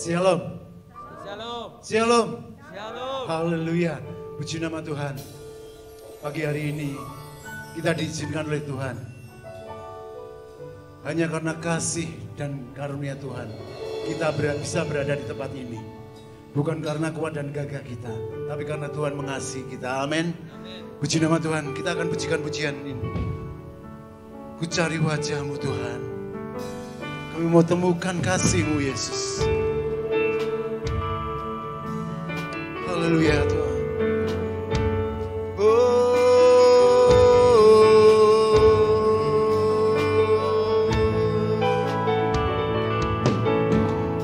Shalom. Shalom. Shalom. Shalom. Haleluya. Puji nama Tuhan. Pagi hari ini kita diizinkan oleh Tuhan. Hanya karena kasih dan karunia Tuhan kita bisa berada di tempat ini. Bukan karena kuat dan gagah kita, tapi karena Tuhan mengasihi kita. Amin. Puji nama Tuhan. Kita akan pujikan pujian ini. Ku cari wajah-Mu Tuhan. Kami mau temukan kasih-Mu Yesus. Haleluya Tuhan.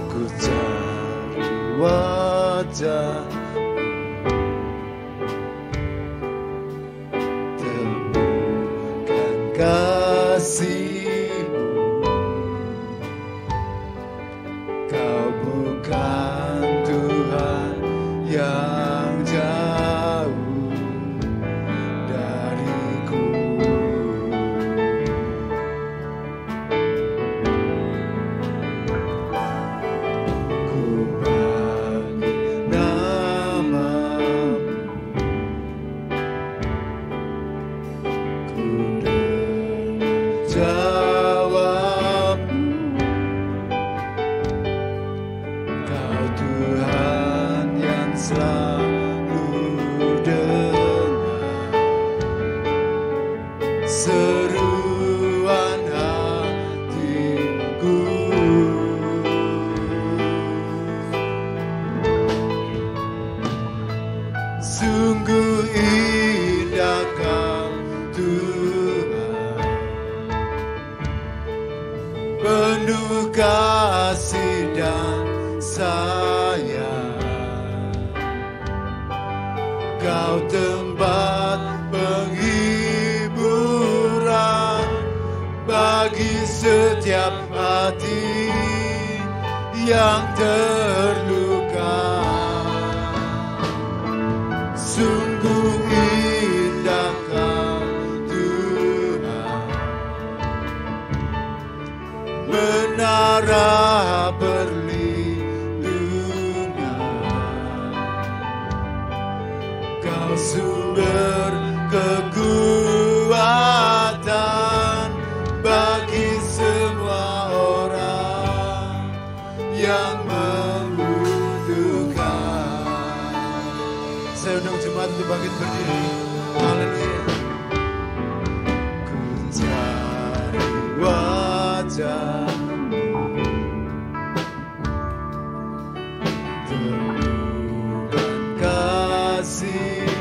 Ku cari wajah, temukan kasih-Mu. Kau bukan Tuhan yang jauh dariku. Ku panggil nama-Mu, ku dengar jawab-Mu. Kau Tuhan yang selalu dengar seruan hatiku. Sungguh indah Kau Tuhan, penuh kasih dan sayang. Kau tempat penghiburan bagi setiap hati yang terluka. Sungguh indah Kau Tuhan, menara perlindungan. Kau sumber kekuatan bagi semua orang yang membutuhkan. Saya undang jemaat untuk bangkit berdiri. Haleluya. Ku cari wajah-Mu, temukan kasih-Mu.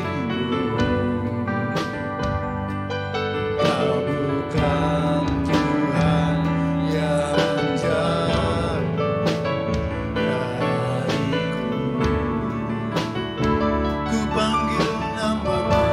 Kau bukan Tuhan yang jauh dariku. Ku panggil nama-Mu,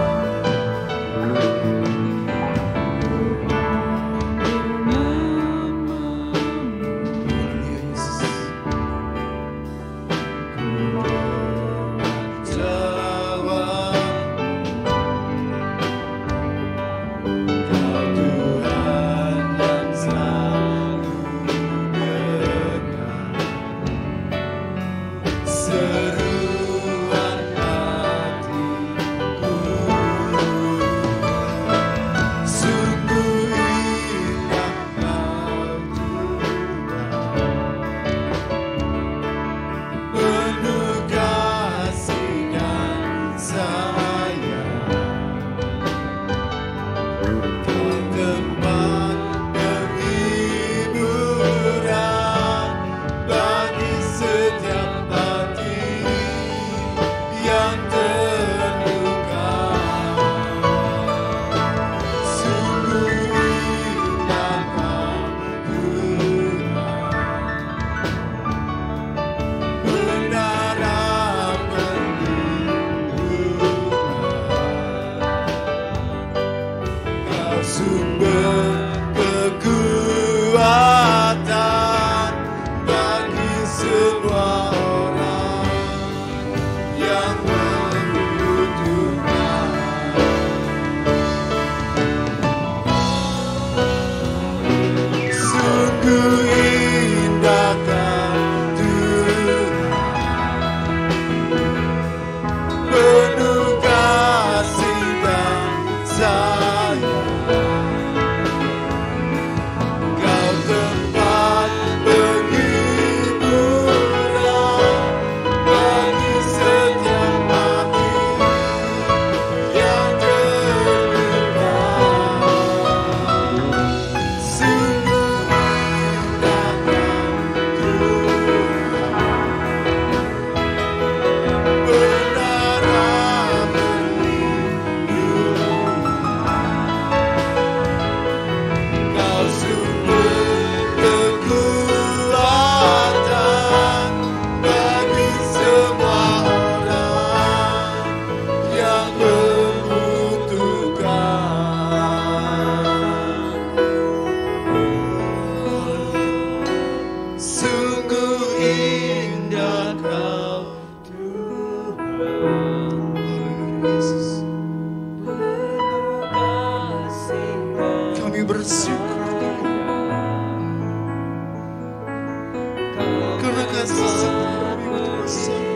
Terima kasih setiap kuasa.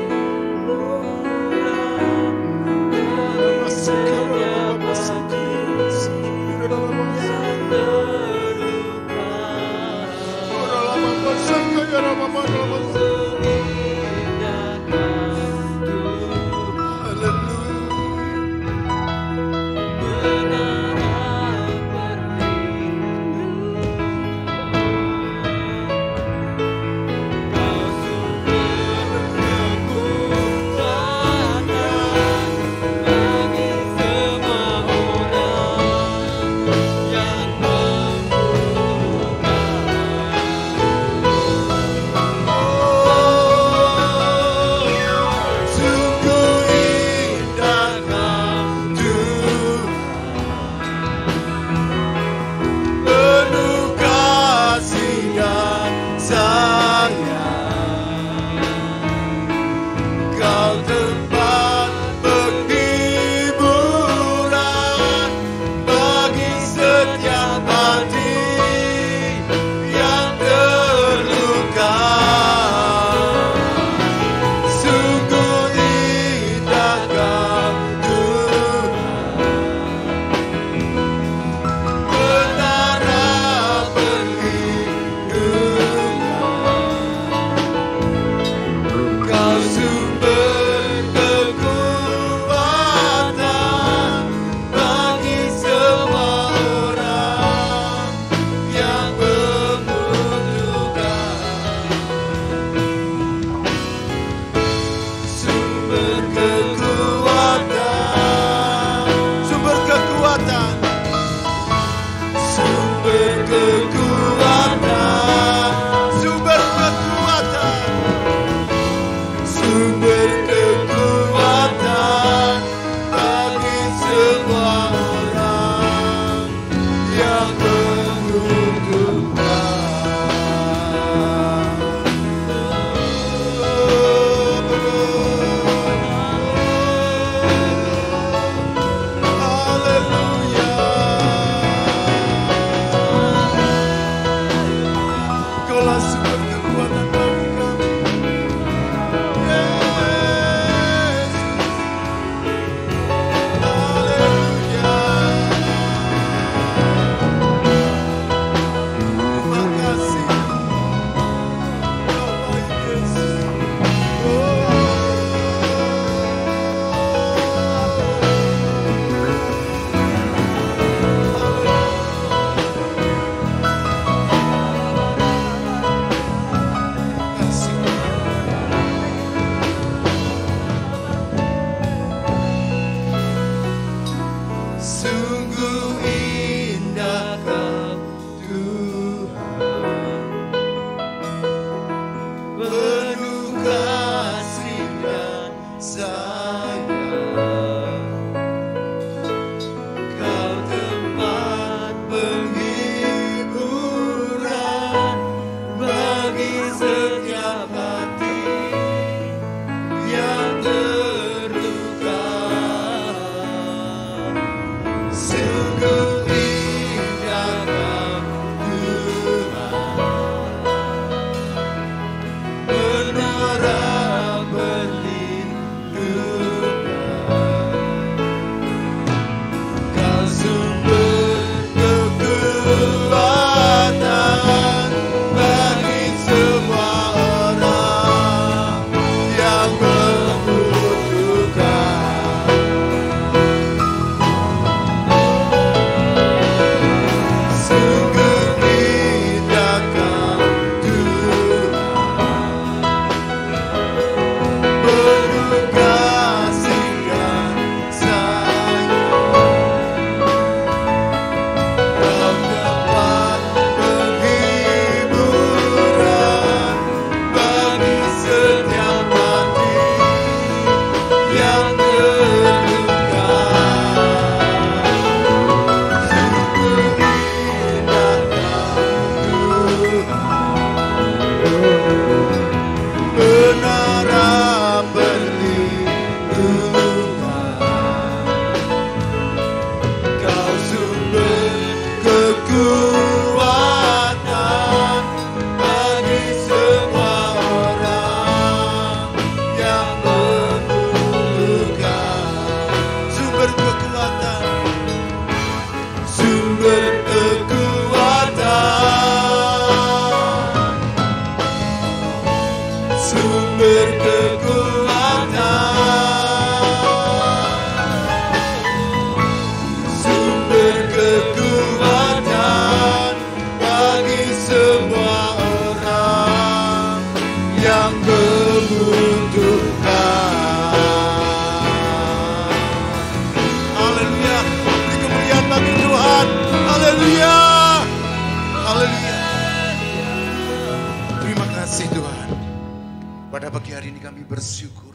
Pagi hari ini kami bersyukur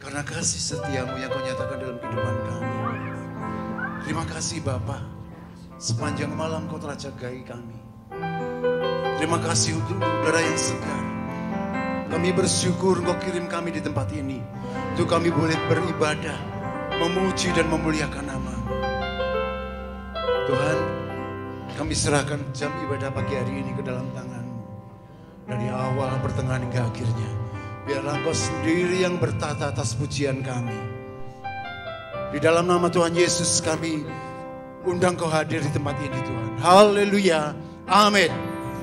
karena kasih setiamu yang kau nyatakan dalam kehidupan kami. Terima kasih Bapa, sepanjang malam kau telah jagai kami. Terima kasih untuk udara yang segar. Kami bersyukur kau kirim kami di tempat ini untuk kami boleh beribadah, memuji dan memuliakan nama-Mu. Tuhan, kami serahkan jam ibadah pagi hari ini ke dalam tangan-Mu. Dari awal, pertengahan hingga akhirnya, biarlah Engkau sendiri yang bertata atas pujian kami. Di dalam nama Tuhan Yesus kami undang Kau hadir di tempat ini Tuhan. Haleluya, amin.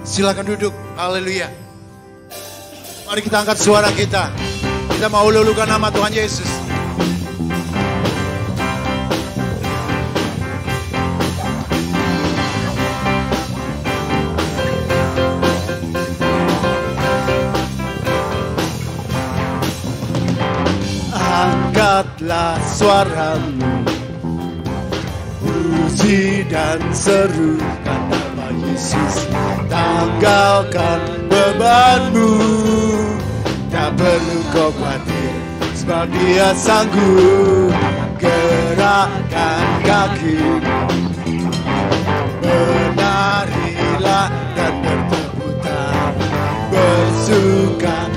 Silakan duduk, haleluya. Mari kita angkat suara kita. Kita mau lulukan nama Tuhan Yesus. Angkatlah suaramu, puji dan serukan nama Yesus. Tanggalkan bebanmu, tak perlu kau khawatir, sebab Dia sanggup. Gerakkan kaki, menarilah dan bertepuk tangan, bersuka.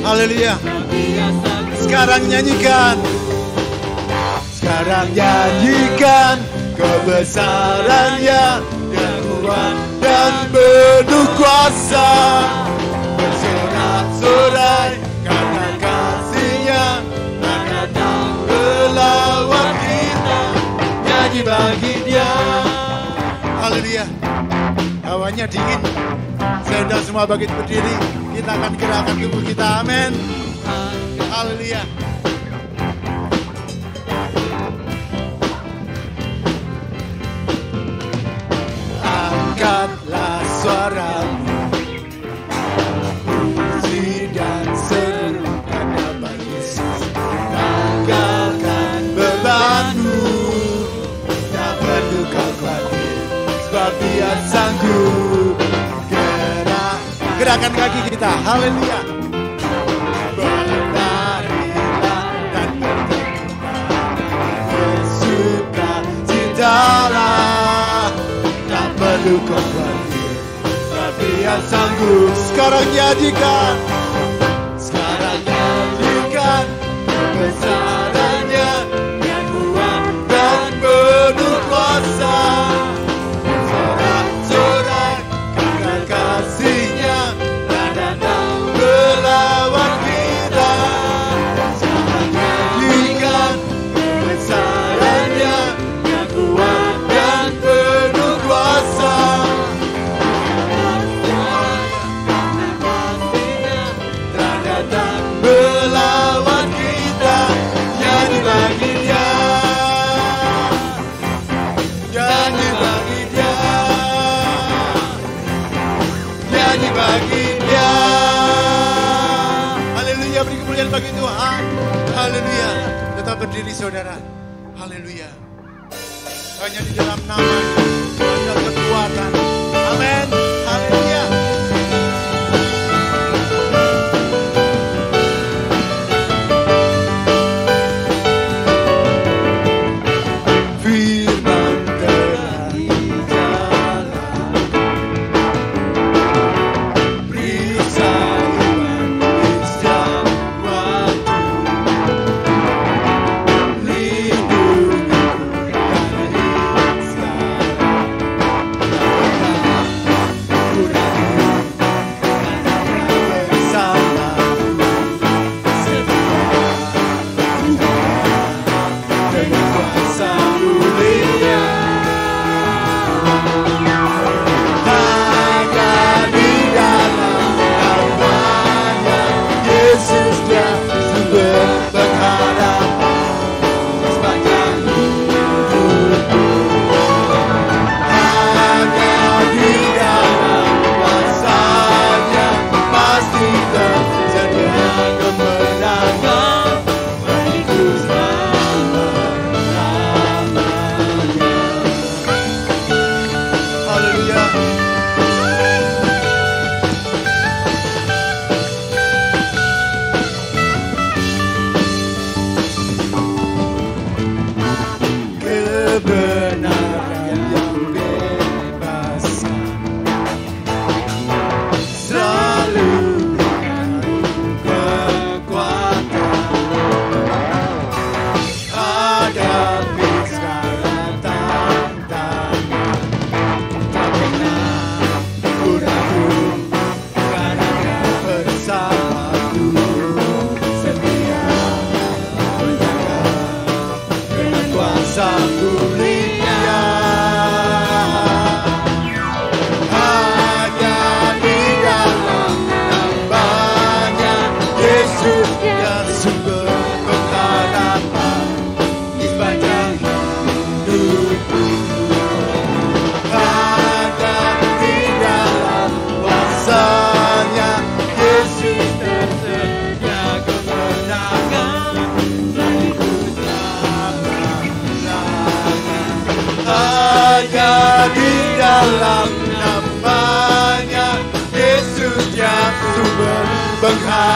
Haleluya. Sekarang nyanyikan. Sekarang nyanyikan kebesaran-Nya yang kuat dan penuh kuasa. Bersorak-sorai karena kasih-Nya yang datang melawan kita. Nyanyi bagi Dia. Haleluya. Hawanya dingin. Saya undang semua bangkit berdiri. Kita akan gerakan tubuh kita, amin. Haleluya. Angkatlah suaramu, puji dan serukan nama Yesus. Tanggalkan bebanmu, tak perlu kau khawatir, sebab Dia sanggup. Gerakan kaki kita, haleluya. Berlarilah dan bersuka citalah, tak perlu kau khawatir, tapi Dia sanggup. Sekarang nyanyikan, sekarang nyanyikan kebesaran-Nya yang kuat dan penuh kuasa. Sorak-sorai karena kasih-Nya melawan kita. Sekarang nyanyikan kebesaran-Nya yang kuat dan penuh kuasa. Telah datang melawan kita. Nyanyi bagi Dia, nyanyi bagi Dia, nyanyi bagi Dia. Haleluya, beri kemuliaan bagi Tuhan. Haleluya. Tetap berdiri saudara. Haleluya. Hanya di dalam nama-Nya ada kekuatan. Amin. Haleluya. Firman terang jalan, perisaian setiap waktu, lindungiku dari sekarang.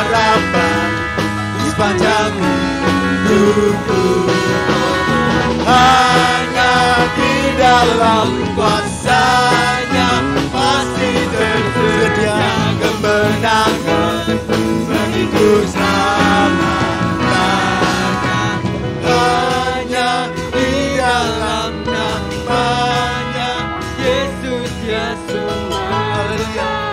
harapan di sepanjang hidupku. Hanya di dalam kuasa-Nya pasti tersedia kemenangan bagiku selamanya. Hanya di dalam nama-Nya Yesus ya semua. Haleluya.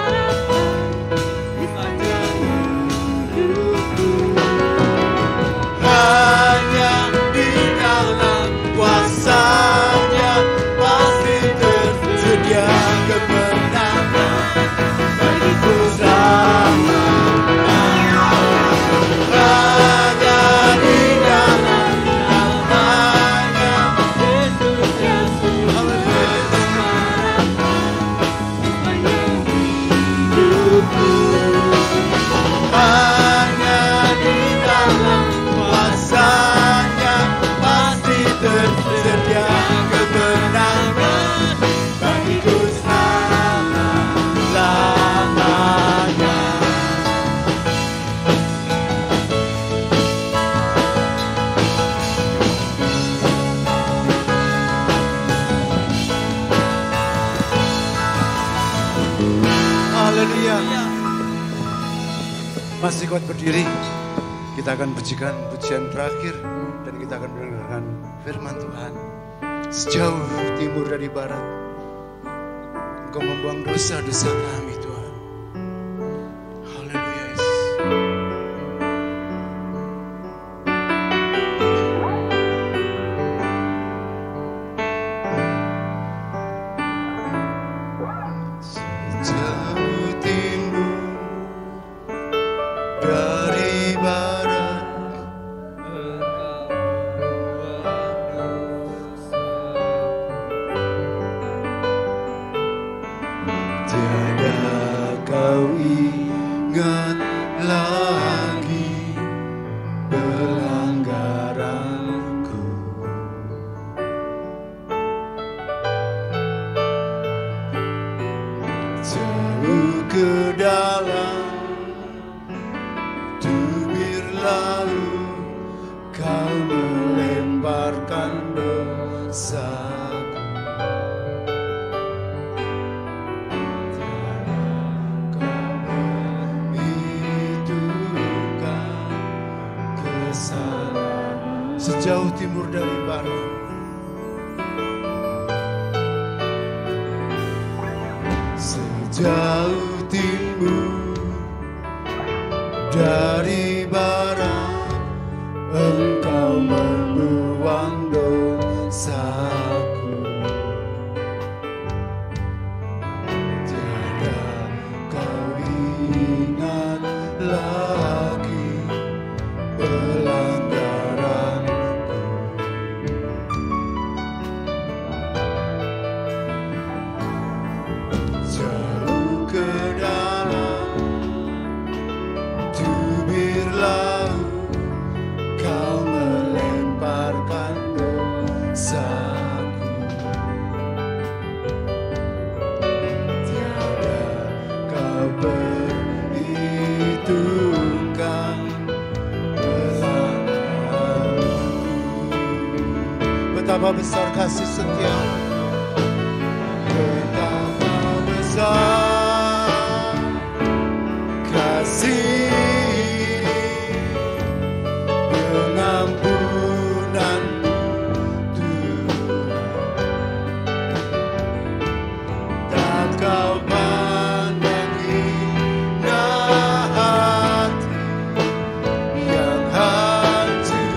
Hanya di dalam kuasa-Nya pasti tersedia kemenangan bagiku selamanya. Hanya di dalam nama-Nya Yesus Yesus. Hanya di dalam kuasa-Nya pasti tersedia kemenangan bagiku selama-lamanya. Haleluya. Masih kuat berdiri. Kita akan pujikan pujian terakhir dan kita akan mendengarkan firman Tuhan. Sejauh timur dari barat, Engkau membuang dosa-dosa kami, Tuhan. Haleluya, Yesus. Sejauh timur dari barat, tiada kau ingat lagi pelanggaranku. Jauh ke dalam tubir laut kau melemparkan dosaku. Tiada kau menghitungkan kesalahan. Sejauh timur dari barat, sejauh timur dari barat, Engkau membuang dosaku. Tiada kau ingat lagi pelanggaranku. Jauh ke dalam tubir laut kau melemparkan dosaku. Tiada kau perhitungkan pelanggaranku. Betapa besar kasih setia-Mu, betapa besar kasih pengampunan-Mu, Tuhan. Tak kau pandang hina hati yang hancur.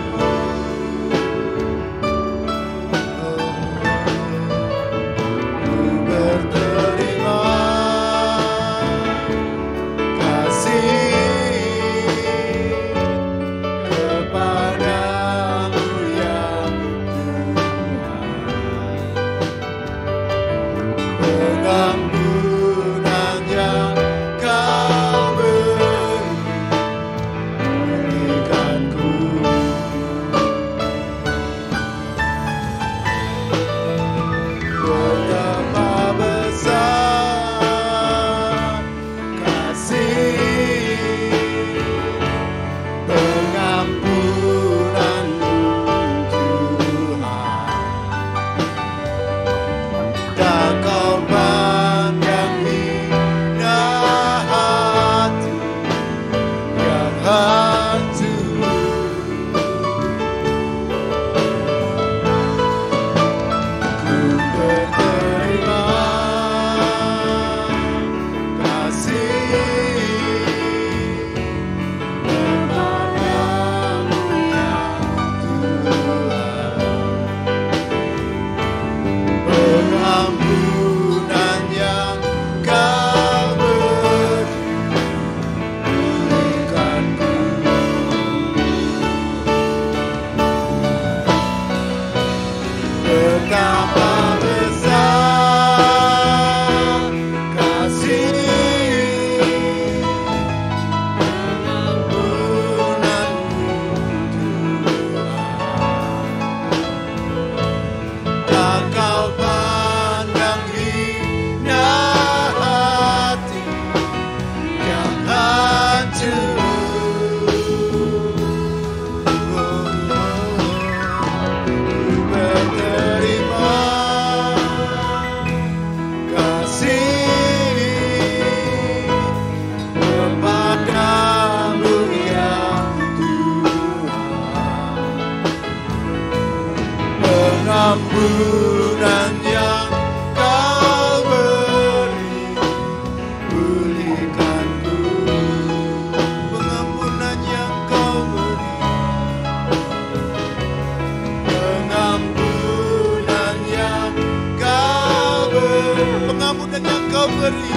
beri,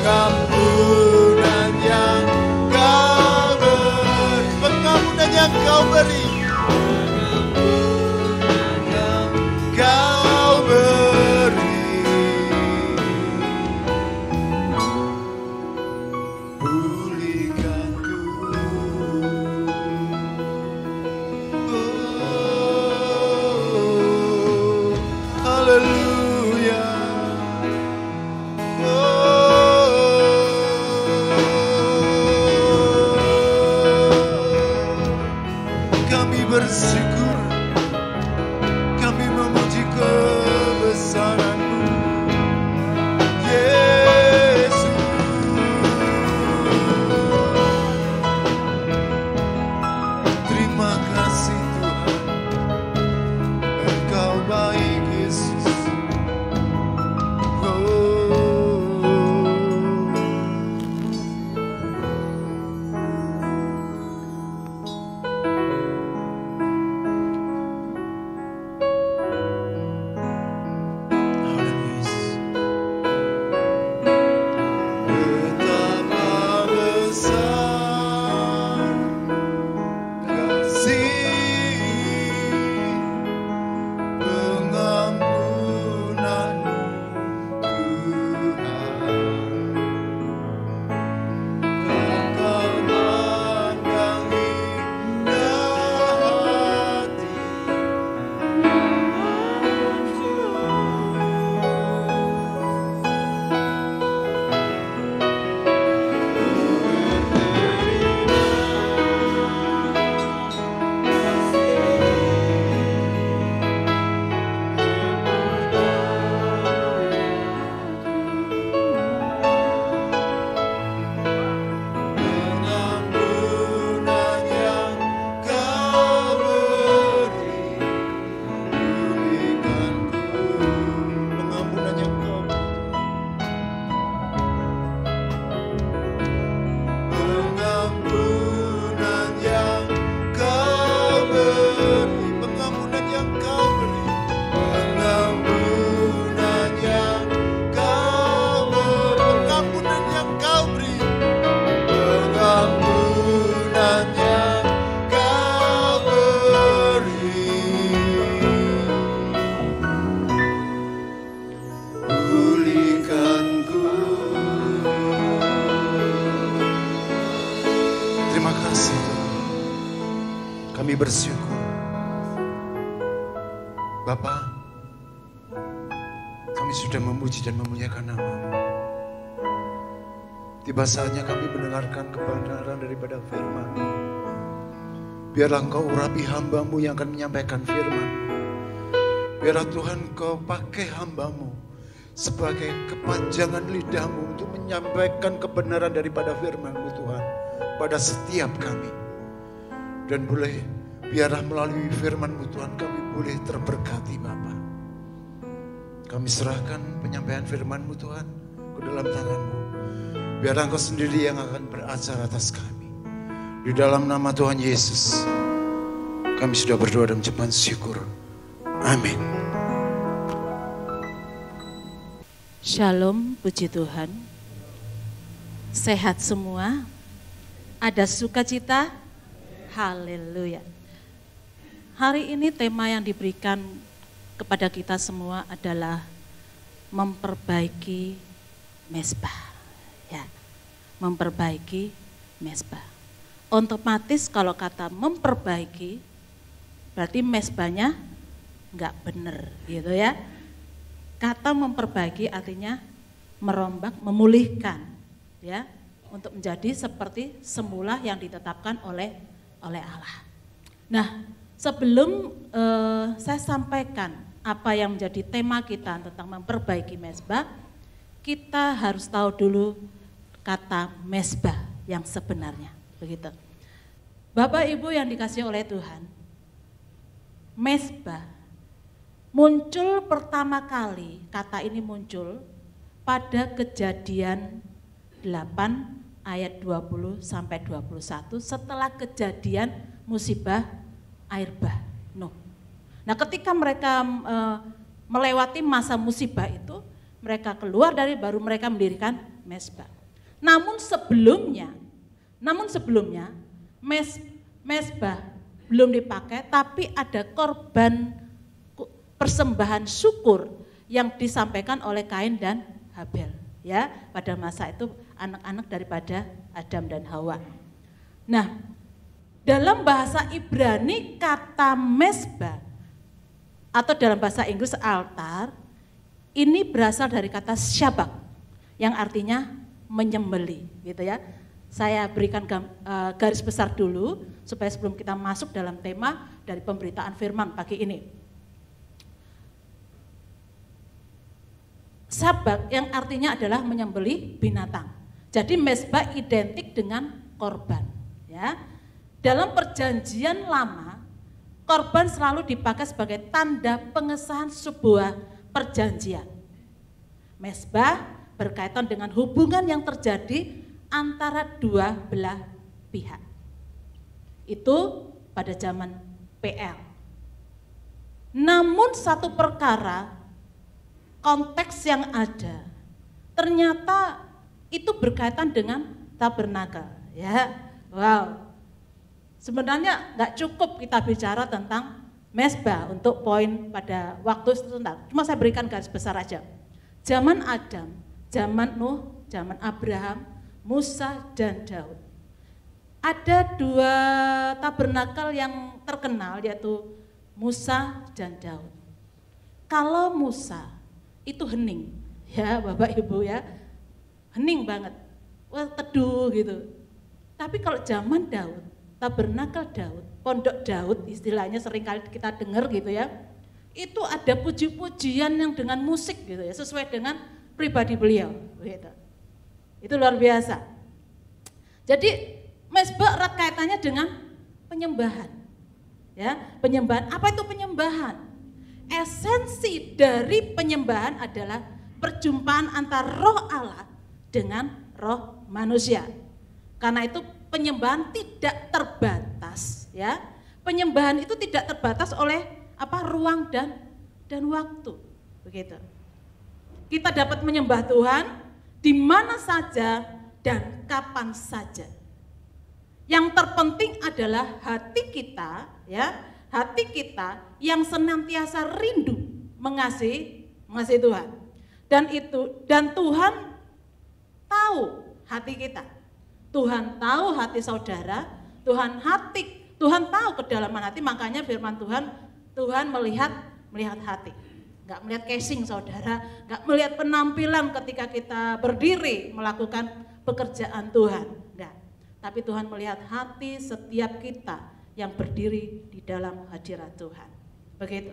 pengampunan yang kau beri, pengampunan yang kau beri, pengampunan yang kau beri. Pulihkan ku, oh, haleluya. Kami bersyukur, kami memuji kebesaran-Mu, Yesus. Terima kasih Tuhan, Engkau baik Yesus. Betapa besar kasih pengampunan-Mu Tuhan. Kau memandang indah hati. Pengampunan yang kau beri, pulihkan ku. Pengampunan yang kau beri, pengampunan yang kau beri, pengampunan yang kau beri, pengampunan yang kau beri, pengampunan yang kau beri. Pengampunan yang kau beri, pulihkan ku. Terima kasih Tuhan, kami bersyukur. Bapa, kami sudah memuji dan memuliakan nama-Mu. Tiba saatnya kami mendengarkan kebenaran daripada firman-Mu. Biarlah Engkau urapi hamba-Mu yang akan menyampaikan firman-Mu. Biarlah Tuhan Kau pakai hamba-Mu sebagai kepanjangan lidah-Mu untuk menyampaikan kebenaran daripada firman-Mu Tuhan pada setiap kami. Dan boleh biarlah melalui firman-Mu Tuhan kami boleh terberkati Bapa. Kami serahkan penyampaian firman-Mu Tuhan ke dalam tangan-Mu. Biarlah Engkau sendiri yang akan beracara atas kami. Di dalam nama Tuhan Yesus, kami sudah berdoa dan mengucapkan syukur. Amin. Shalom, puji Tuhan. Sehat semua? Ada sukacita? Haleluya. Hari ini tema yang diberikan kepada kita semua adalah memperbaiki mezbah. Ya, memperbaiki mezbah. Otomatis kalau kata memperbaiki, berarti mezbahnya nggak benar, gitu ya. Kata memperbaiki artinya merombak, memulihkan, ya, untuk menjadi seperti semula yang ditetapkan oleh Allah. Nah, sebelum saya sampaikan apa yang menjadi tema kita tentang memperbaiki mezbah, kita harus tahu dulu kata mezbah yang sebenarnya, begitu. Bapak Ibu yang dikasihi oleh Tuhan, mezbah muncul pertama kali, kata ini muncul pada Kejadian 8 ayat 20 sampai 21 setelah kejadian musibah air bah Nuh. Nah, ketika mereka melewati masa musibah itu, mereka keluar dari baru mereka mendirikan mezbah. Namun sebelumnya mezbah belum dipakai, tapi ada korban persembahan syukur yang disampaikan oleh Kain dan Habel. Ya, pada masa itu anak-anak daripada Adam dan Hawa. Nah, dalam bahasa Ibrani kata mezbah atau dalam bahasa Inggris altar ini berasal dari kata syabak yang artinya menyembelih, gitu ya. Saya berikan garis besar dulu supaya sebelum kita masuk dalam tema dari pemberitaan firman pagi ini. Syabak yang artinya adalah menyembelih binatang. Jadi mezbah identik dengan korban, ya. Dalam perjanjian lama, korban selalu dipakai sebagai tanda pengesahan sebuah perjanjian. Mezbah berkaitan dengan hubungan yang terjadi antara dua belah pihak. Itu pada zaman PL. Namun satu perkara, konteks yang ada, ternyata itu berkaitan dengan tabernakel. Ya, wow. Sebenarnya nggak cukup kita bicara tentang mezbah untuk poin pada waktu sebentar. Cuma saya berikan garis besar aja. Zaman Adam, zaman Nuh, zaman Abraham, Musa dan Daud. Ada dua tabernakel yang terkenal yaitu Musa dan Daud. Kalau Musa itu hening, ya Bapak Ibu ya, hening banget, wah teduh gitu. Tapi kalau zaman Daud, tabernakel Daud, pondok Daud istilahnya seringkali kita dengar gitu ya, itu ada puji-pujian yang dengan musik gitu ya, sesuai dengan pribadi beliau gitu. Itu luar biasa. Jadi mezbah erat kaitannya dengan penyembahan. Ya, penyembahan. Apa itu penyembahan? Esensi dari penyembahan adalah perjumpaan antara roh Allah dengan roh manusia. Karena itu penyembahan tidak terbatas, ya. Penyembahan itu tidak terbatas oleh ruang dan waktu. Begitu. Kita dapat menyembah Tuhan di mana saja dan kapan saja. Yang terpenting adalah hati kita, ya, hati kita yang senantiasa rindu mengasihi Tuhan. Dan Tuhan tahu hati kita. Tuhan tahu hati saudara, Tuhan tahu kedalaman hati, makanya firman Tuhan melihat hati. Enggak melihat casing saudara, enggak melihat penampilan ketika kita berdiri melakukan pekerjaan Tuhan, enggak. Tapi Tuhan melihat hati setiap kita yang berdiri di dalam hadirat Tuhan. Begitu.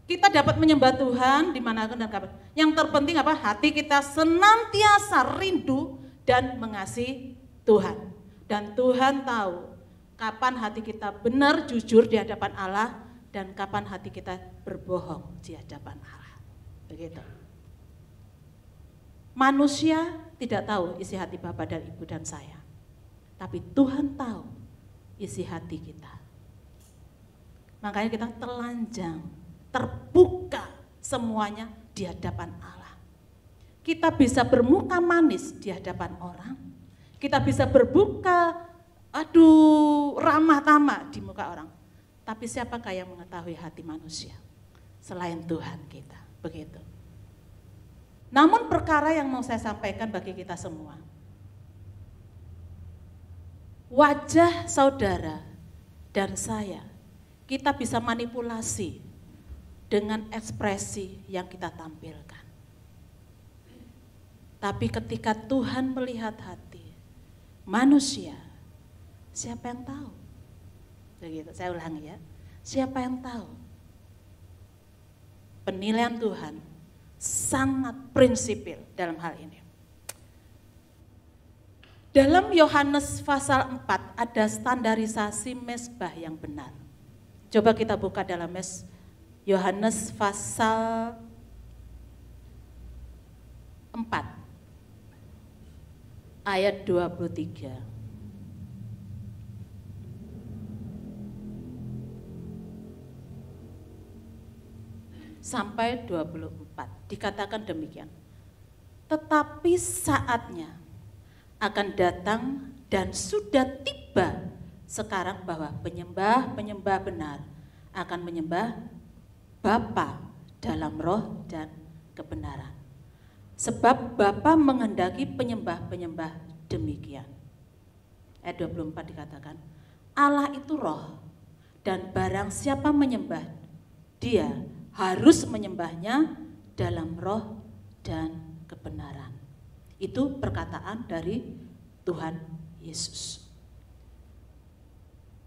Kita dapat menyembah Tuhan di mana dan kapan. Yang terpenting apa? Hati kita senantiasa rindu dan mengasihi Tuhan. Dan Tuhan tahu kapan hati kita benar jujur di hadapan Allah dan kapan hati kita berbohong di hadapan Allah. Begitu. Manusia tidak tahu isi hati Bapa dan Ibu dan saya. Tapi Tuhan tahu isi hati kita. Makanya kita telanjang, terbuka semuanya di hadapan Allah. Kita bisa bermuka manis di hadapan orang. Kita bisa berbuka, ramah tamah di muka orang. Tapi siapakah yang mengetahui hati manusia? Selain Tuhan kita, begitu. Namun perkara yang mau saya sampaikan bagi kita semua. Wajah saudara dan saya, kita bisa manipulasi dengan ekspresi yang kita tampilkan. Tapi ketika Tuhan melihat hati manusia, siapa yang tahu? Begitu, saya ulangi ya. Siapa yang tahu? Penilaian Tuhan sangat prinsipil dalam hal ini. Dalam Yohanes pasal 4 ada standarisasi mezbah yang benar. Coba kita buka dalam Yohanes pasal 4 ayat 23. Sampai 24 dikatakan demikian. Tetapi saatnya akan datang dan sudah tiba sekarang bahwa penyembah-penyembah benar akan menyembah Bapa dalam roh dan kebenaran. Sebab Bapa menghendaki penyembah-penyembah demikian. Ayat 24 dikatakan, Allah itu roh, dan barang siapa menyembah dia harus menyembahnya dalam roh dan kebenaran. Itu perkataan dari Tuhan Yesus.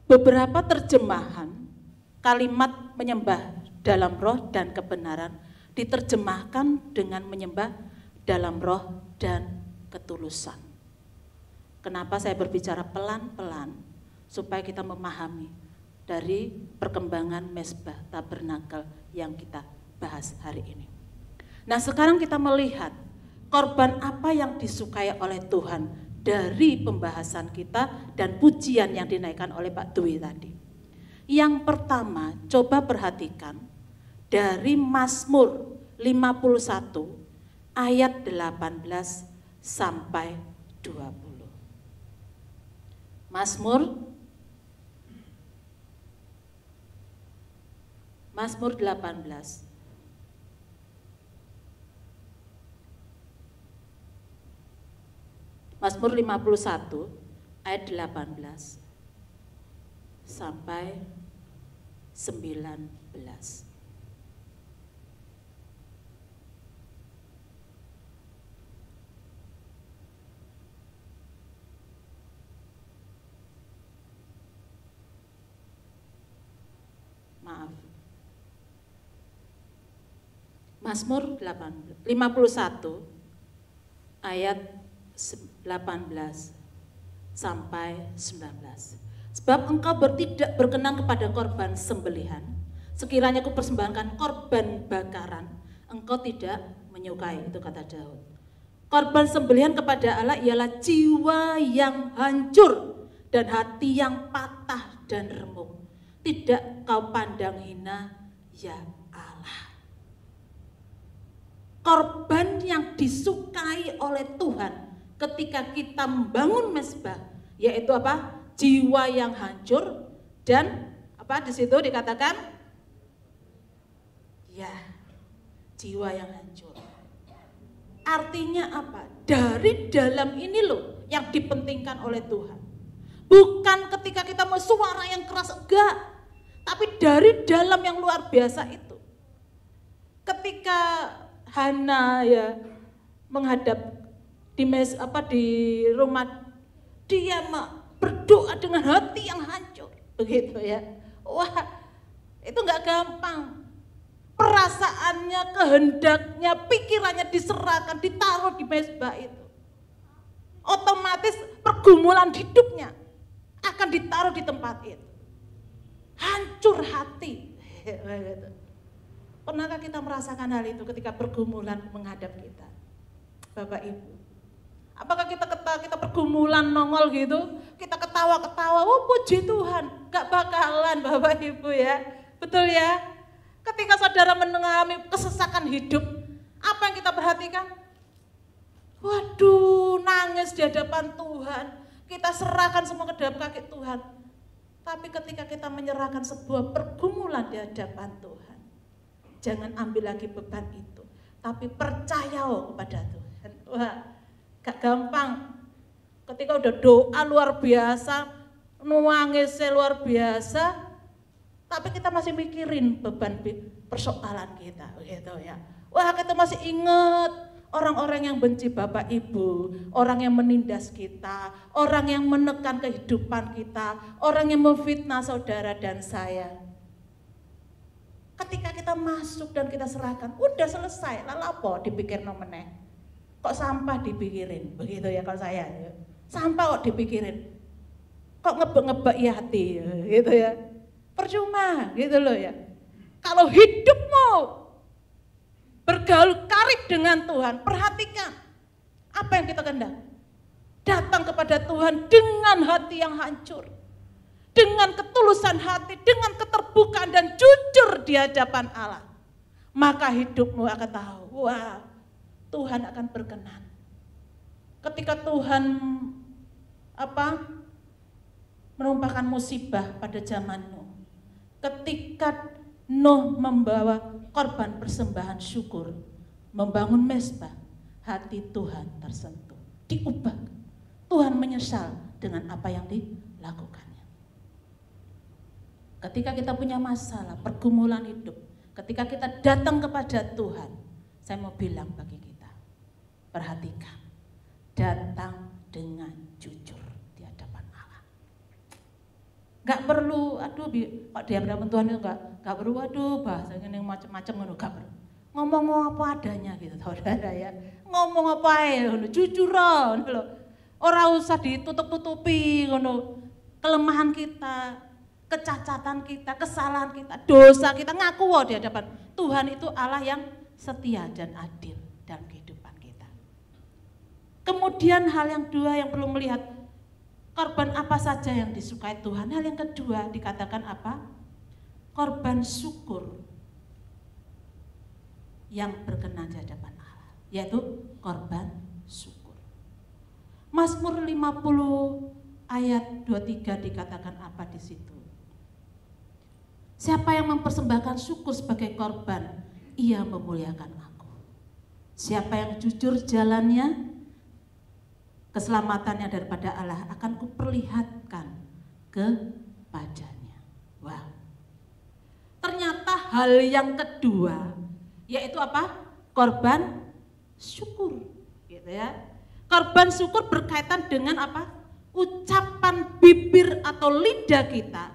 Beberapa terjemahan kalimat menyembah dalam roh dan kebenaran diterjemahkan dengan menyembah dalam roh dan ketulusan. Kenapa saya berbicara pelan-pelan? Supaya kita memahami dari perkembangan Mezbah Tabernakel yang kita bahas hari ini. Nah, sekarang kita melihat korban apa yang disukai oleh Tuhan dari pembahasan kita dan pujian yang dinaikkan oleh Pak Dwi tadi. Yang pertama, coba perhatikan dari Mazmur 51 ayat 18 sampai 20. Mazmur 18. Mazmur 51 ayat 18 sampai 19. Maaf. Mazmur 51 ayat 18 sampai 19. Sebab engkau tidak berkenan kepada korban sembelihan, sekiranya aku persembahkan korban bakaran, engkau tidak menyukai, itu kata Daud. Korban sembelihan kepada Allah ialah jiwa yang hancur dan hati yang patah dan remuk. Tidak kau pandang hina, ya Allah. Korban yang disukai oleh Tuhan ketika kita membangun mezbah, yaitu apa? Jiwa yang hancur dan apa di situ dikatakan? Ya, jiwa yang hancur. Artinya apa? Dari dalam ini loh yang dipentingkan oleh Tuhan. Bukan ketika kita mau suara yang keras, enggak. Tapi dari dalam yang luar biasa itu. Ketika Hana ya menghadap di rumah, dia berdoa dengan hati yang hancur, begitu ya. Wah, itu enggak gampang. Perasaannya, kehendaknya, pikirannya diserahkan, ditaruh di mezbah itu. Otomatis pergumulan hidupnya akan ditaruh di tempat itu. Hancur hati. Pernahkah kita merasakan hal itu ketika pergumulan menghadap kita? Bapak Ibu. Apakah kita pergumulan nongol gitu, kita ketawa-ketawa, oh puji Tuhan. Gak bakalan Bapak Ibu ya. Betul ya? Ketika saudara mengalami kesesakan hidup, apa yang kita perhatikan? Waduh, nangis di hadapan Tuhan. Kita serahkan semua ke dalam kaki Tuhan. Tapi ketika kita menyerahkan sebuah pergumulan di hadapan Tuhan, jangan ambil lagi beban itu, tapi percaya kepada Tuhan. Wah, gak gampang. Ketika udah doa luar biasa, nuangisnya luar biasa, tapi kita masih mikirin beban persoalan kita, gitu ya. Wah, kita masih ingat orang-orang yang benci Bapak Ibu, orang yang menindas kita, orang yang menekan kehidupan kita, orang yang memfitnah saudara dan saya. Ketika kita masuk dan kita serahkan, udah selesai, lalu apa dipikir nomeneh? Kok sampah dipikirin, begitu ya kalau saya. Sampah kok dipikirin, kok ngebek-ngebek ya hati, gitu ya. Percuma, gitu loh ya. Kalau hidupmu bergaul karib dengan Tuhan, perhatikan apa yang kita kehendaki. Datang kepada Tuhan dengan hati yang hancur, dengan ketulusan hati, dengan keterbukaan dan jujur di hadapan Allah. Maka hidupmu akan tahu, wah, Tuhan akan berkenan. Ketika Tuhan menumpahkan musibah pada zaman Nuh, ketika Nuh membawa korban persembahan syukur, membangun mezbah, hati Tuhan tersentuh, diubah. Tuhan menyesal dengan apa yang dilakukannya. Ketika kita punya masalah, pergumulan hidup, ketika kita datang kepada Tuhan, saya mau bilang bagi kita, perhatikan, datang dengan jujur di hadapan Allah. Gak perlu, Pak di hadapan Tuhan itu gak perlu, bahasanya yang macam-macam, gak perlu. Ngomong apa adanya gitu, saudara ya. Ngomong apa ya, jujur loh. Ora usah ditutup-tutupi ngono. Kelemahan kita, kecacatan kita, kesalahan kita, dosa kita, ngaku di hadapan Tuhan. Itu Allah yang setia dan adil dalam kehidupan kita. Kemudian hal yang dua yang perlu melihat, korban apa saja yang disukai Tuhan. Hal yang kedua dikatakan apa? Korban syukur yang berkenan di hadapan Allah, yaitu korban syukur. Mazmur 50 ayat 23 dikatakan apa di situ? Siapa yang mempersembahkan syukur sebagai korban, ia memuliakan aku. Siapa yang jujur jalannya, keselamatannya daripada Allah akan kuperlihatkan kepadanya. Wow. Ternyata hal yang kedua yaitu apa? Korban syukur, gitu ya. Korban syukur berkaitan dengan apa? Ucapan bibir atau lidah kita.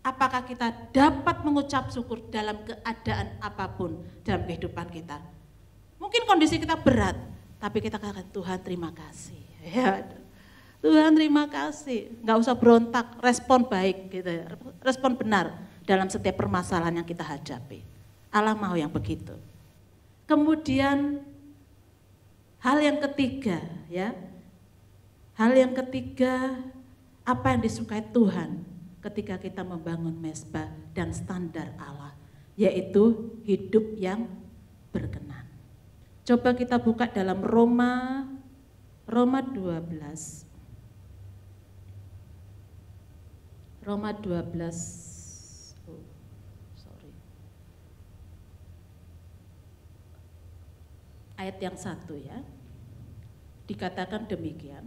Apakah kita dapat mengucap syukur dalam keadaan apapun dalam kehidupan kita? Mungkin kondisi kita berat, tapi kita katakan Tuhan terima kasih. Ya, Tuhan terima kasih. Nggak usah berontak, respon baik, gitu ya. Respon benar dalam setiap permasalahan yang kita hadapi. Allah mau yang begitu. Kemudian hal yang ketiga ya. Hal yang ketiga, apa yang disukai Tuhan ketika kita membangun mezbah dan standar Allah, yaitu hidup yang berkenan. Coba kita buka dalam Roma 12. Roma 12. Ayat yang 1 ya, dikatakan demikian.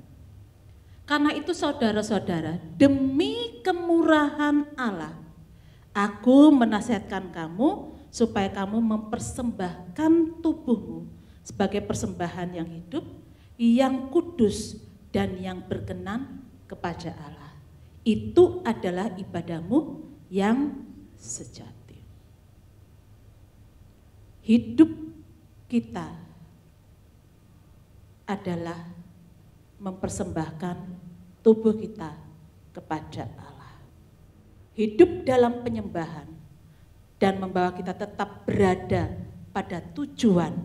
Karena itu saudara-saudara, demi kemurahan Allah, aku menasihatkan kamu supaya kamu mempersembahkan tubuhmu sebagai persembahan yang hidup, yang kudus dan yang berkenan kepada Allah. Itu adalah ibadahmu yang sejati. Hidup kita adalah mempersembahkan tubuh kita kepada Allah. Hidup dalam penyembahan dan membawa kita tetap berada pada tujuan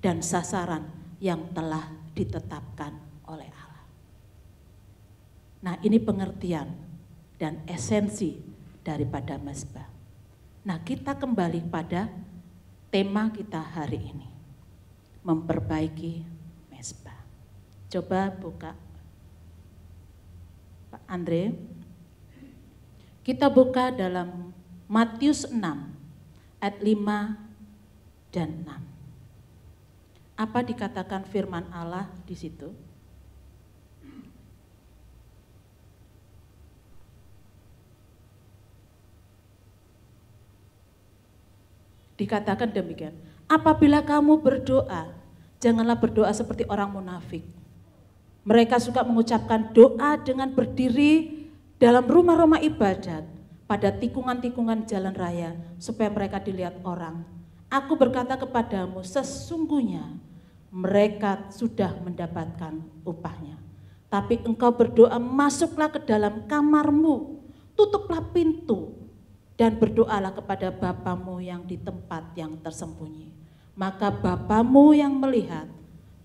dan sasaran yang telah ditetapkan oleh Allah. Nah, ini pengertian dan esensi daripada mezbah. Nah, kita kembali pada tema kita hari ini, memperbaiki mezbah. Coba buka Pak Andre. Kita buka dalam Matius 6 ayat 5 dan 6. Apa dikatakan firman Allah di situ? Dikatakan demikian, apabila kamu berdoa, janganlah berdoa seperti orang munafik. Mereka suka mengucapkan doa dengan berdiri dalam rumah-rumah ibadat, pada tikungan-tikungan jalan raya, supaya mereka dilihat orang. Aku berkata kepadamu, sesungguhnya mereka sudah mendapatkan upahnya. Tapi engkau berdoa, masuklah ke dalam kamarmu, tutuplah pintu, dan berdoalah kepada Bapamu yang di tempat yang tersembunyi. Maka Bapamu yang melihat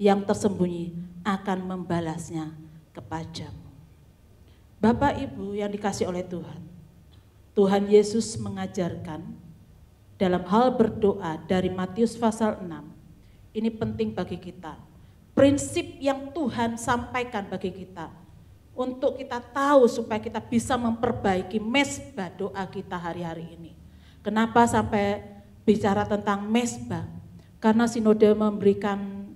yang tersembunyi akan membalasnya kepadamu. Bapak Ibu yang dikasihi oleh Tuhan, Tuhan Yesus mengajarkan dalam hal berdoa dari Matius pasal 6, Ini penting bagi kita. Prinsip yang Tuhan sampaikan bagi kita. Untuk kita tahu supaya kita bisa memperbaiki mesbah doa kita hari-hari ini. Kenapa sampai bicara tentang mesbah? Karena sinode memberikan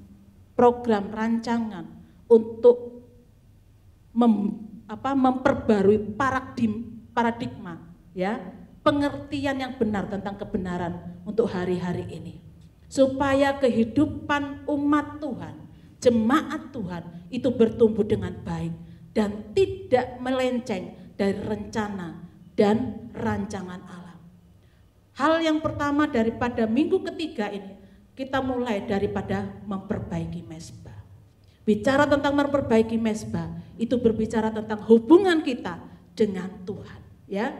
program rancangan untuk memperbarui paradigma, ya, pengertian yang benar tentang kebenaran untuk hari-hari ini. Supaya kehidupan umat Tuhan, jemaat Tuhan itu bertumbuh dengan baik dan tidak melenceng dari rencana dan rancangan Allah. Hal yang pertama daripada minggu ketiga ini, kita mulai daripada memperbaiki mesbah. Bicara tentang memperbaiki mesbah, itu berbicara tentang hubungan kita dengan Tuhan, ya.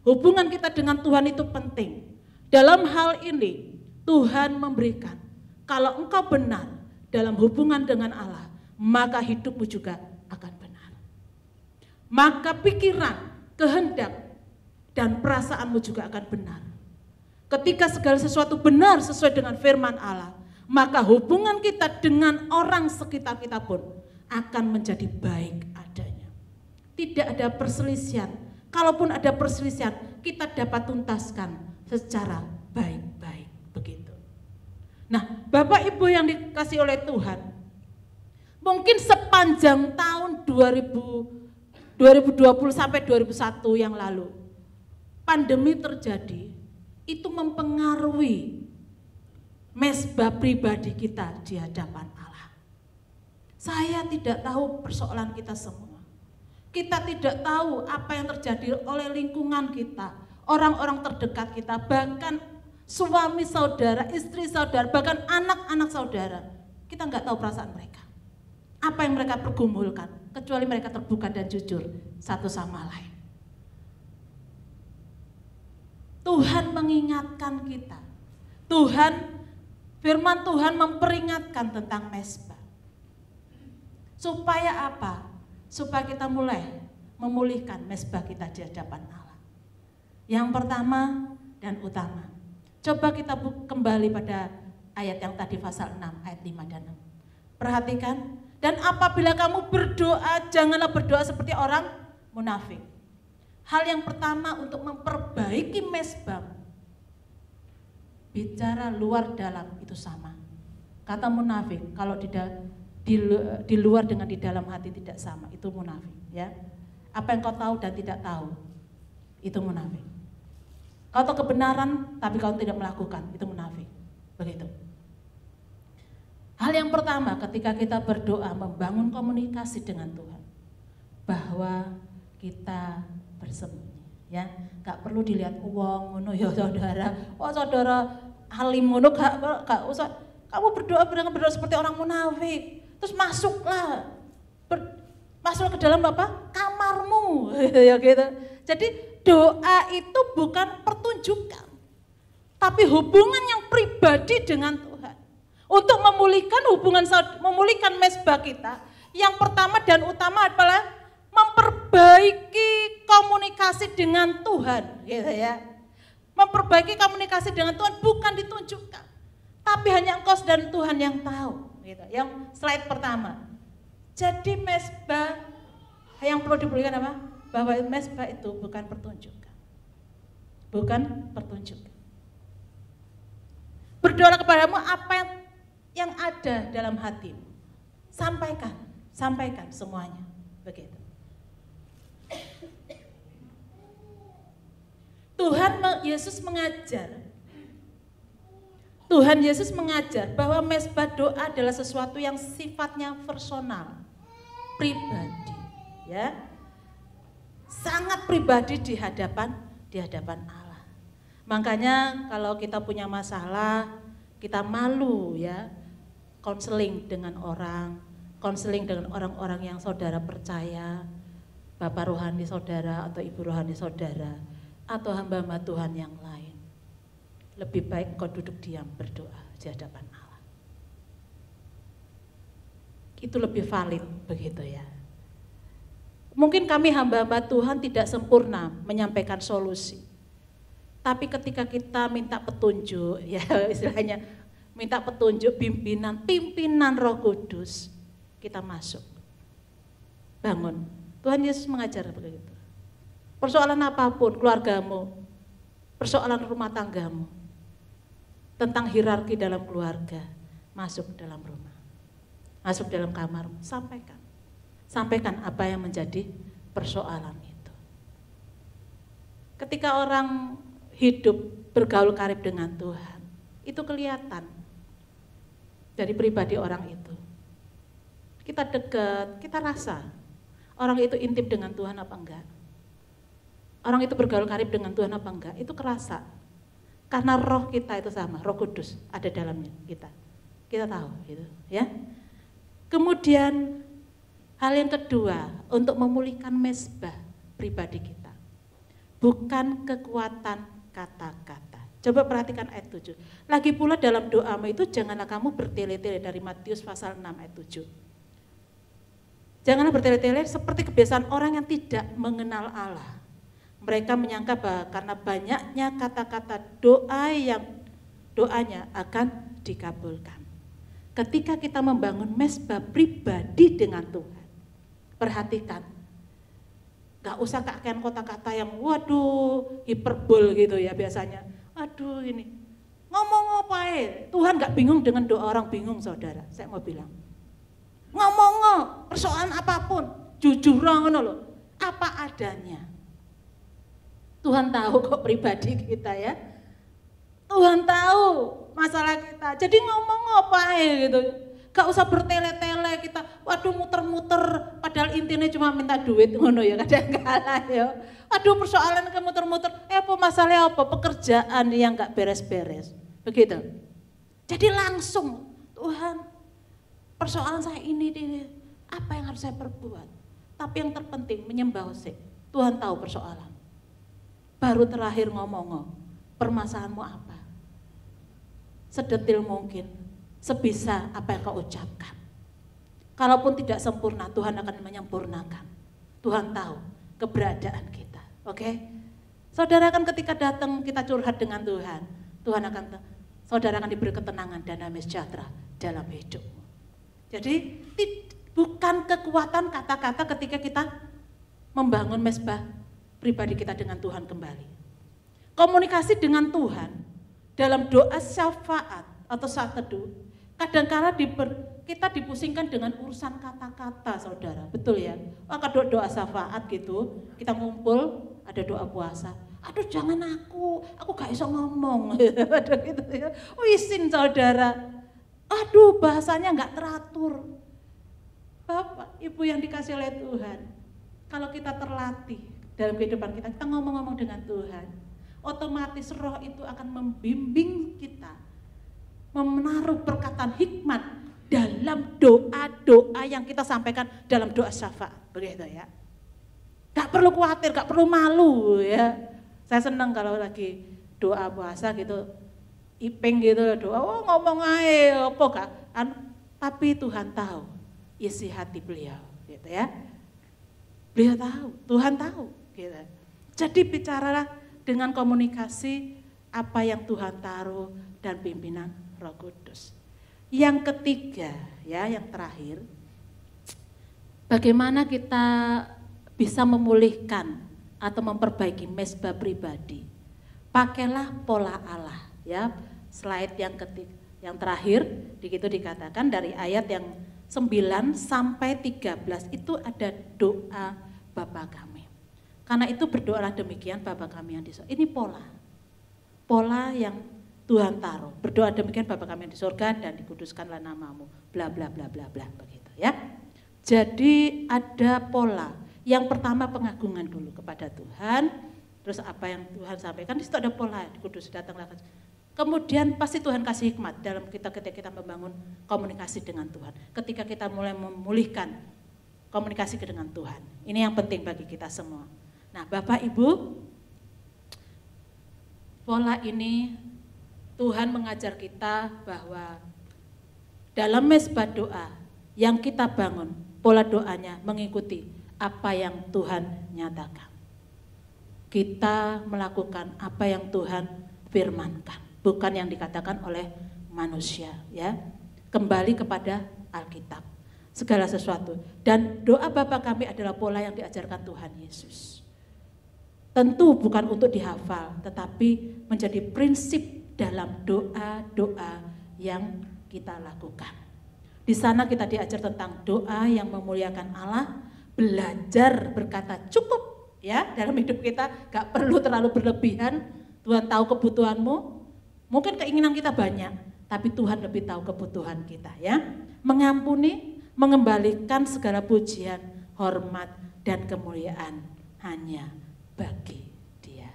Hubungan kita dengan Tuhan itu penting. Dalam hal ini, Tuhan memberikan, kalau engkau benar dalam hubungan dengan Allah, maka hidupmu juga akan benar. Maka pikiran, kehendak, dan perasaanmu juga akan benar. Ketika segala sesuatu benar sesuai dengan firman Allah, maka hubungan kita dengan orang sekitar kita pun akan menjadi baik adanya. Tidak ada perselisihan. Kalaupun ada perselisihan, kita dapat tuntaskan secara baik-baik begitu. Nah, Bapak Ibu yang dikasihi oleh Tuhan, mungkin sepanjang tahun 2020 sampai 2001 yang lalu, pandemi terjadi, itu mempengaruhi mesbah pribadi kita di hadapan Allah. Saya tidak tahu persoalan kita semua. Kita tidak tahu apa yang terjadi oleh lingkungan kita, orang-orang terdekat kita, bahkan suami saudara, istri saudara, bahkan anak-anak saudara. Kita nggak tahu perasaan mereka. Apa yang mereka pergumulkan, kecuali mereka terbuka dan jujur satu sama lain. Tuhan mengingatkan kita. Firman Tuhan memperingatkan tentang mesbah. Supaya apa? Supaya kita mulai memulihkan mesbah kita di hadapan Allah. Yang pertama dan utama. Coba kita kembali pada ayat yang tadi pasal 6, ayat 5 dan 6. Perhatikan. Dan apabila kamu berdoa, janganlah berdoa seperti orang munafik. Hal yang pertama untuk memperbaiki mesbah, bicara luar dalam itu sama. Kata munafik, kalau di luar dengan di dalam hati tidak sama, itu munafik. Ya, apa yang kau tahu dan tidak tahu, itu munafik. Kau tahu kebenaran, tapi kau tidak melakukan, itu munafik. Begitu. Hal yang pertama ketika kita berdoa, membangun komunikasi dengan Tuhan, bahwa kita bersembunyi, ya, nggak perlu dilihat uang, ngono ya saudara. Oh saudara alim ngono, gak usah. Kamu berdoa seperti orang munafik, terus masuklah ke dalam apa? Kamarmu, ya gitu. Jadi doa itu bukan pertunjukan, tapi hubungan yang pribadi dengan Tuhan. Untuk memulihkan mesbah kita, yang pertama dan utama adalah memperbaiki komunikasi dengan Tuhan, gitu ya. Memperbaiki komunikasi dengan Tuhan bukan ditunjukkan, tapi hanya engkau dan Tuhan yang tahu, gitu. Yang slide pertama. Jadi mesbah yang perlu diberikan apa? Bahwa mesbah itu bukan pertunjukan. Bukan pertunjukan. Berdoa kepadamu apa yang ada dalam hatimu. Sampaikan semuanya. Begitu. Tuhan Yesus mengajar bahwa mesbah doa adalah sesuatu yang sifatnya personal, pribadi, ya. Sangat pribadi di hadapan Allah. Makanya kalau kita punya masalah, kita malu, ya, konseling dengan orang-orang yang saudara percaya, bapak rohani saudara atau ibu rohani saudara, atau hamba-hamba Tuhan yang lain. Lebih baik kau duduk diam berdoa di hadapan Allah. Itu lebih valid begitu ya. Mungkin kami hamba-hamba Tuhan tidak sempurna menyampaikan solusi. Tapi ketika kita minta petunjuk, ya istilahnya minta petunjuk, pimpinan Roh Kudus, kita masuk. Bangun. Tuhan Yesus mengajar begitu. Persoalan apapun, keluargamu, persoalan rumah tanggamu, tentang hierarki dalam keluarga, masuk dalam rumah, masuk dalam kamarmu, sampaikan. Sampaikan apa yang menjadi persoalan itu. Ketika orang hidup bergaul karib dengan Tuhan, itu kelihatan dari pribadi orang itu. Kita dekat, kita rasa orang itu intim dengan Tuhan apa enggak. Orang itu bergaul karib dengan Tuhan apa enggak, itu kerasa. Karena roh kita itu sama, Roh Kudus ada dalamnya kita. Kita tahu gitu, ya. Kemudian hal yang kedua, untuk memulihkan mezbah pribadi kita. Bukan kekuatan kata-kata. Coba perhatikan ayat 7. Lagi pula dalam doamu itu janganlah kamu bertele-tele, dari Matius pasal 6 ayat 7. Janganlah bertele-tele seperti kebiasaan orang yang tidak mengenal Allah. Mereka menyangka bahwa karena banyaknya kata-kata doanya akan dikabulkan. Ketika kita membangun mezbah pribadi dengan Tuhan, perhatikan, gak usah kakean kata-kata yang waduh hiperbol gitu ya biasanya. Aduh ini, ngomong apa ya? Tuhan gak bingung dengan doa orang bingung saudara, saya mau bilang. Ngomong persoalan apapun, jujur ngono loh, apa adanya. Tuhan tahu kok pribadi kita ya. Tuhan tahu masalah kita. Jadi ngomong apa ya gitu. Gak usah bertele-tele kita, waduh muter-muter, padahal intinya cuma minta duit ngono ya, kadang-kadang ya. Aduh persoalan ke muter-muter, apa masalahnya apa, pekerjaan yang gak beres-beres, begitu. Jadi langsung, Tuhan persoalan saya ini, apa yang harus saya perbuat. Tapi yang terpenting menyembah sih, Tuhan tahu persoalan. Baru terakhir ngomong, permasalahanmu apa? Sedetil mungkin, sebisa apa yang kau ucapkan. Kalaupun tidak sempurna, Tuhan akan menyempurnakan. Tuhan tahu keberadaan kita, oke? Saudara kan ketika datang kita curhat dengan Tuhan, saudara akan diberi ketenangan dan damai sejahtera dalam hidupmu. Jadi bukan kekuatan kata-kata ketika kita membangun mezbah pribadi kita dengan Tuhan kembali. Komunikasi dengan Tuhan dalam doa syafaat atau saat teduh, kadang-kala kita dipusingkan dengan urusan kata-kata saudara, betul ya? Kalau doa syafaat gitu, kita ngumpul, ada doa puasa, aduh jangan aku gak bisa ngomong, aduh gitu ya. Izin saudara, aduh bahasanya gak teratur. Bapak, Ibu yang dikasih oleh Tuhan, kalau kita terlatih dalam kehidupan kita ngomong-ngomong dengan Tuhan, otomatis roh itu akan membimbing kita, menaruh perkataan hikmat dalam doa-doa yang kita sampaikan dalam doa syafaat, begitu ya. Gak perlu khawatir, gak perlu malu ya. Saya senang kalau lagi doa puasa gitu, iping gitu doa, ngomong aja apa gak, tapi Tuhan tahu isi hati beliau, gitu ya. Beliau tahu, Tuhan tahu, gitu. Jadi bicaralah dengan komunikasi apa yang Tuhan taruh dan pimpinan Roh Kudus. Yang ketiga, ya, yang terakhir, bagaimana kita bisa memulihkan atau memperbaiki mezbah pribadi? Pakailah pola Allah, ya. Slide yang terakhir, begitu dikatakan dari ayat yang 9 sampai 13 itu ada doa Bapa kami. Karena itu berdoalah demikian Bapa kami yang di surga. Ini pola yang Tuhan taruh. Berdoa demikian Bapa kami yang di surga dan dikuduskanlah namamu. Bla bla bla bla bla begitu ya. Jadi ada pola. Yang pertama pengagungan dulu kepada Tuhan. Terus apa yang Tuhan sampaikan, di situ ada pola, dikudus datanglah. Kemudian pasti Tuhan kasih hikmat dalam ketika kita membangun komunikasi dengan Tuhan. Ketika kita mulai memulihkan komunikasi dengan Tuhan. Ini yang penting bagi kita semua. Nah, Bapak Ibu, pola ini Tuhan mengajar kita bahwa dalam mezbah doa yang kita bangun, pola doanya mengikuti apa yang Tuhan nyatakan. Kita melakukan apa yang Tuhan firmankan, bukan yang dikatakan oleh manusia, ya. Kembali kepada Alkitab. Segala sesuatu. Dan doa Bapa kami adalah pola yang diajarkan Tuhan Yesus. Tentu bukan untuk dihafal, tetapi menjadi prinsip dalam doa-doa yang kita lakukan. Di sana kita diajar tentang doa yang memuliakan Allah, belajar berkata cukup, ya, dalam hidup kita, gak perlu terlalu berlebihan. Tuhan tahu kebutuhanmu, mungkin keinginan kita banyak, tapi Tuhan lebih tahu kebutuhan kita, ya. Mengampuni, mengembalikan segala pujian, hormat, dan kemuliaan hanya bagi Dia.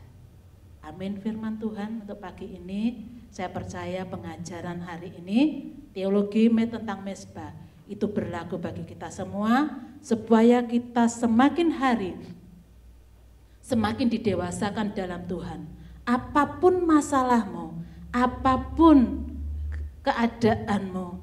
Amin. Firman Tuhan untuk pagi ini, saya percaya pengajaran hari ini, teologi tentang mezbah, itu berlaku bagi kita semua, supaya kita semakin hari, semakin didewasakan dalam Tuhan. Apapun masalahmu, apapun keadaanmu,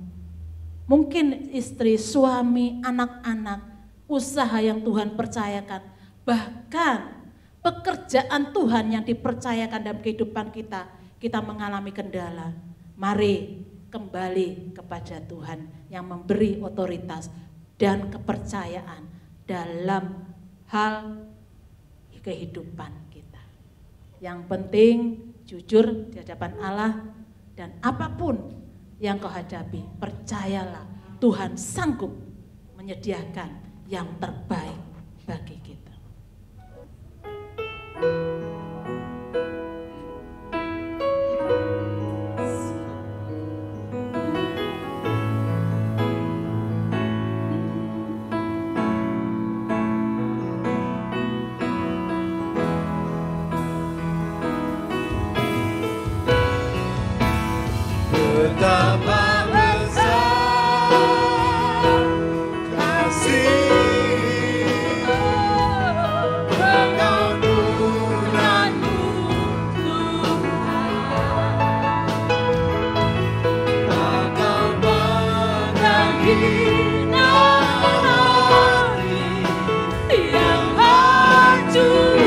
mungkin istri, suami, anak-anak, usaha yang Tuhan percayakan, bahkan pekerjaan Tuhan yang dipercayakan dalam kehidupan kita, kita mengalami kendala. Mari kembali kepada Tuhan yang memberi otoritas dan kepercayaan dalam hal kehidupan kita. Yang penting jujur di hadapan Allah, dan apapun yang kau hadapi, percayalah Tuhan sanggup menyediakan yang terbaik bagi kita. Betapa besar kasih pengampunanmu Tuhan, maka pada hina hati yang hancur,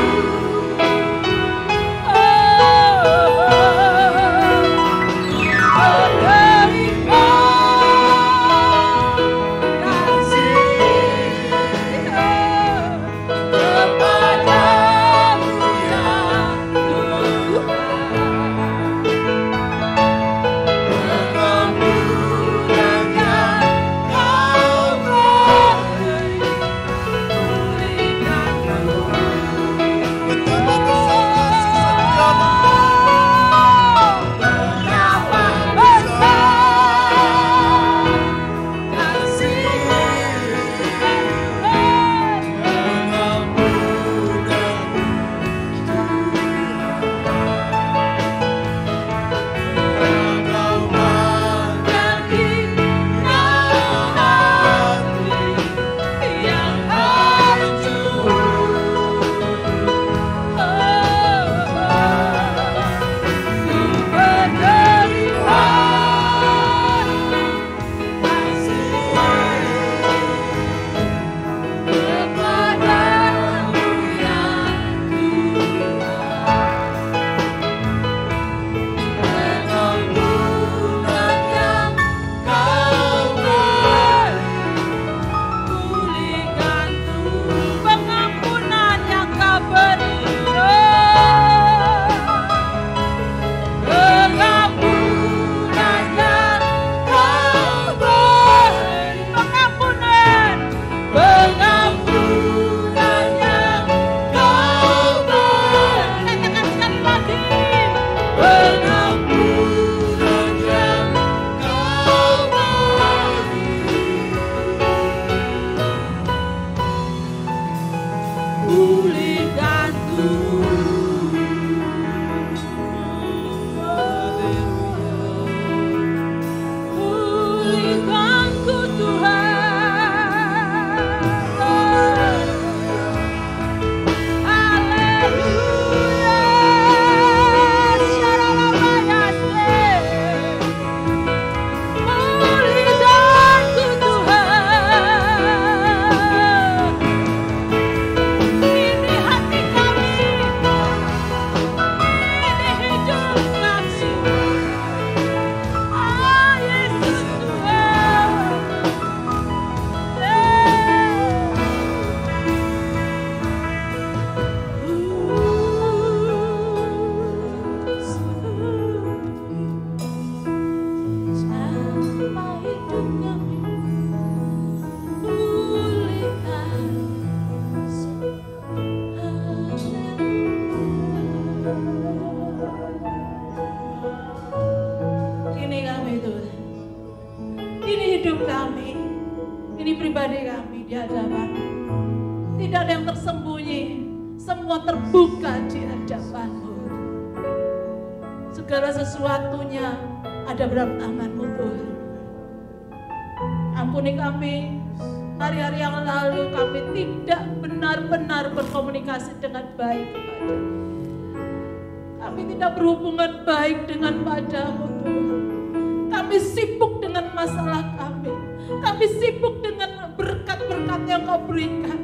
Ini pribadi kami di hadapan. Tidak ada yang tersembunyi, semua terbuka di hadapan-Mu. Segala sesuatunya ada dalam tangan-Mu Tuhan. Ampuni kami, hari-hari yang lalu kami tidak benar-benar berkomunikasi dengan baik kepada-Mu. Kami tidak berhubungan baik dengan Padamu Tuhan. Kami sibuk dengan masalah kami. Kami sibuk dengan berkat-berkat yang Kau berikan.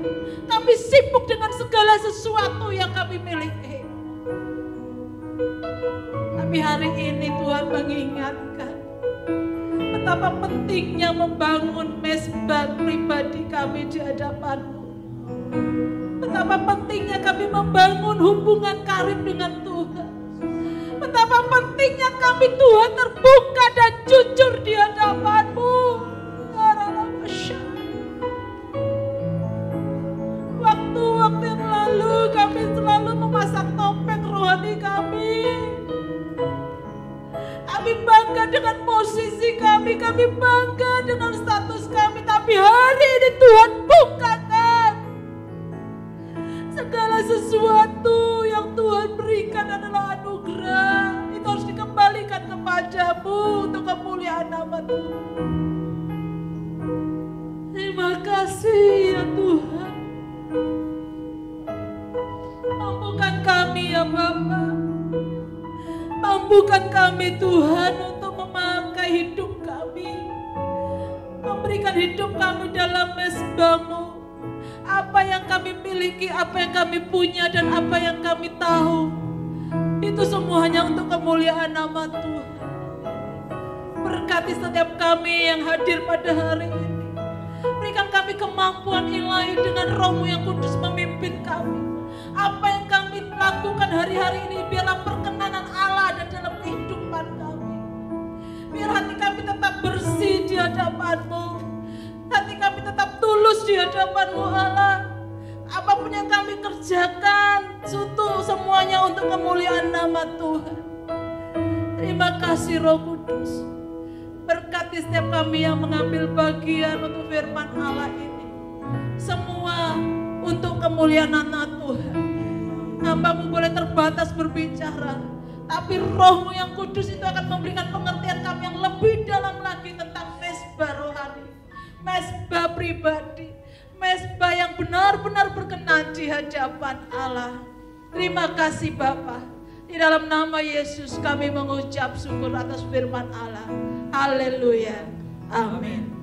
Kami sibuk dengan segala sesuatu yang kami miliki. Tapi hari ini Tuhan mengingatkan betapa pentingnya membangun mezbah pribadi kami di hadapan-Mu. Betapa pentingnya kami membangun hubungan karib dengan Tuhan. Betapa pentingnya kami Tuhan terbuka dan jujur di hadapan-Mu. Waktu-waktu yang lalu kami selalu memasang topeng rohani kami. Kami bangga dengan posisi kami bangga dengan status kami. Tapi hari ini Tuhan bukakan segala sesuatu yang Tuhan berikan adalah anugerah. Itu harus dikembalikan kepada-Mu untuk kemuliaan nama Tuhan. Terima kasih ya Tuhan. Mampukan kami ya Bapa. Mampukan kami Tuhan untuk memakai hidup kami. Memberikan hidup kami dalam mezbah-Mu. Apa yang kami miliki, apa yang kami punya dan apa yang kami tahu, itu semuanya untuk kemuliaan nama Tuhan. Berkati setiap kami yang hadir pada hari ini. Berikan kami kemampuan ilahi dengan Roh-Mu yang kudus memimpin kami. Apa yang kami lakukan hari-hari ini biarlah perkenanan Allah ada dalam kehidupan kami. Biar hati kami tetap bersih di hadapan-Mu. Hati kami tetap tulus di hadapan-Mu Allah. Apapun yang kami kerjakan, semuanya untuk kemuliaan nama Tuhan. Terima kasih Roh Kudus. Berkati setiap kami yang mengambil bagian untuk firman Allah ini. Semua untuk kemuliaan nama Tuhan. Hamba-Mu boleh terbatas berbicara, tapi Roh-Mu yang kudus itu akan memberikan pengertian kami yang lebih dalam lagi tentang mezbah rohani, mezbah pribadi, mezbah yang benar-benar berkenan di hadapan Allah. Terima kasih Bapa. Di dalam nama Yesus kami mengucap syukur atas firman Allah. Haleluya. Amin.